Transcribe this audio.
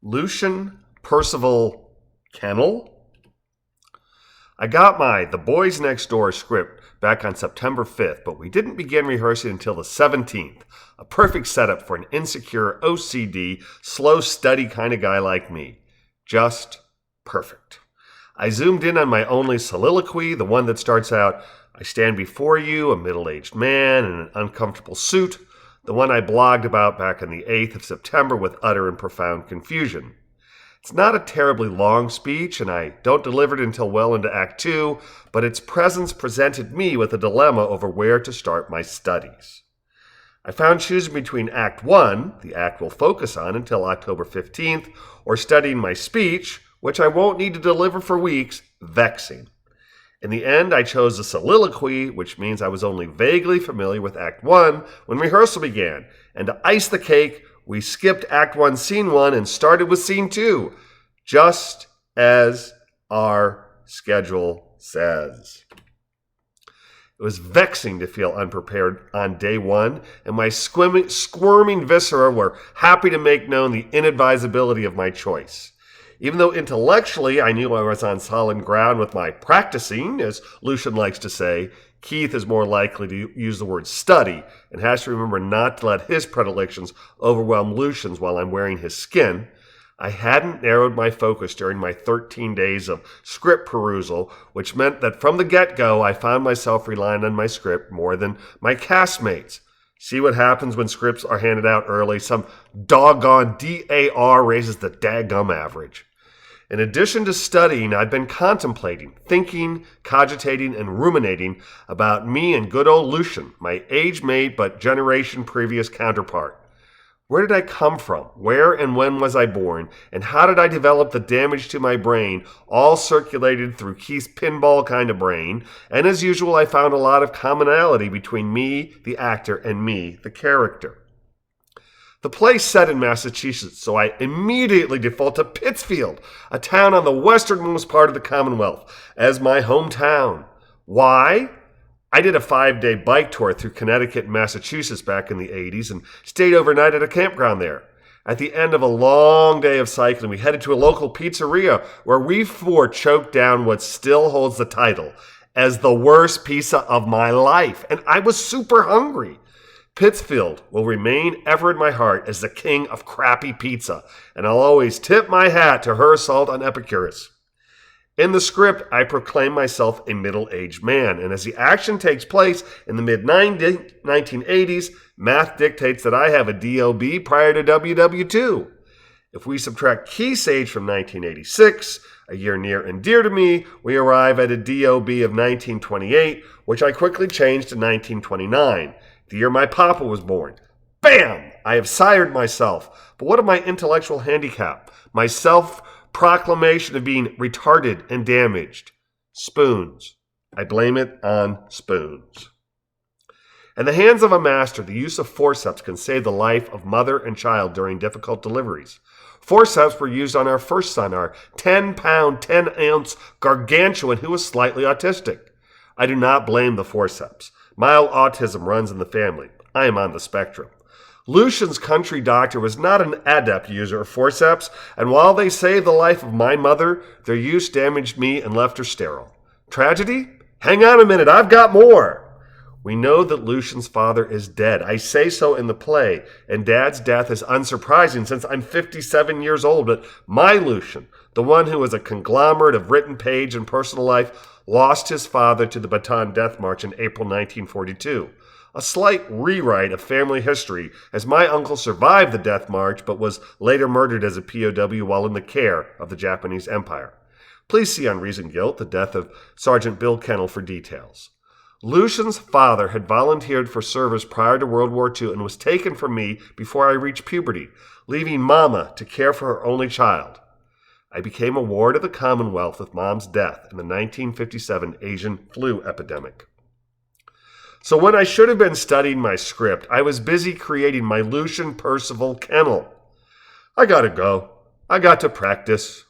Lucien Percival Kenel. I got my The Boys Next Door script back on September 5th, but we didn't begin rehearsing until the 17th. A perfect setup for an insecure, OCD, slow study kind of guy like me. Just perfect. I zoomed in on my only soliloquy, the one that starts out, "I stand before you, a middle-aged man in an uncomfortable suit," the one I blogged about back on the 8th of September with utter and profound confusion. It's not a terribly long speech, and I don't deliver it until well into Act 2, but its presence presented me with a dilemma over where to start my studies. I found choosing between Act 1, the act we'll focus on until October 15th, or studying my speech, which I won't need to deliver for weeks, vexing. In the end, I chose a soliloquy, which means I was only vaguely familiar with Act 1 when rehearsal began. And to ice the cake, we skipped Act 1, Scene 1 and started with Scene 2, just as our schedule says. It was vexing to feel unprepared on day one, and my squirming viscera were happy to make known the inadvisability of my choice. Even though intellectually I knew I was on solid ground with my practicing, as Lucien likes to say, Keith is more likely to use the word study and has to remember not to let his predilections overwhelm Lucien's while I'm wearing his skin. I hadn't narrowed my focus during my 13 days of script perusal, which meant that from the get-go I found myself relying on my script more than my castmates. See what happens when scripts are handed out early. Some doggone DAR raises the daggum average. In addition to studying, I'd been contemplating, thinking, cogitating, and ruminating about me and good old Lucien, my age-mate but generation previous counterpart. Where did I come from? Where and when was I born? And how did I develop the damage to my brain, all circulated through Keith's pinball kind of brain? And as usual, I found a lot of commonality between me, the actor, and me, the character. The play's set in Massachusetts, so I immediately default to Pittsfield, a town on the westernmost part of the Commonwealth, as my hometown. Why? I did a 5-day bike tour through Connecticut and Massachusetts back in the 80s and stayed overnight at a campground there. At the end of a long day of cycling, we headed to a local pizzeria where we four choked down what still holds the title as the worst pizza of my life, and I was super hungry. Pittsfield will remain ever in my heart as the king of crappy pizza, and I'll always tip my hat to her assault on Epicurus. In the script, I proclaim myself a middle-aged man, and as the action takes place in the mid-1980s, math dictates that I have a DOB prior to WW2. If we subtract Keith's age from 1986, a year near and dear to me, we arrive at a DOB of 1928, which I quickly changed to 1929. The year my papa was born. Bam! I have sired myself. But what of my intellectual handicap? My self-proclamation of being retarded and damaged? Spoons. I blame it on spoons. In the hands of a master, the use of forceps can save the life of mother and child during difficult deliveries. Forceps were used on our first son, our 10-pound, 10-ounce gargantuan who was slightly autistic. I do not blame the forceps. Mild autism runs in the family. I am on the spectrum. Lucien's country doctor was not an adept user of forceps, and while they saved the life of my mother, their use damaged me and left her sterile. Tragedy? Hang on a minute, I've got more. We know that Lucien's father is dead. I say so in the play, and Dad's death is unsurprising since I'm 57 years old, but my Lucien, the one who was a conglomerate of written page and personal life, lost his father to the Bataan Death March in April 1942. A slight rewrite of family history, as my uncle survived the Death March but was later murdered as a POW while in the care of the Japanese Empire. Please see on Reason Guilt the death of Sergeant Bill Kenel for details. Lucien's father had volunteered for service prior to World War II and was taken from me before I reached puberty, leaving Mama to care for her only child. I became a ward of the Commonwealth with Mom's death in the 1957 Asian flu epidemic. So when I should have been studying my script, I was busy creating my Lucien Percival Kenel. I gotta go. I got to practice.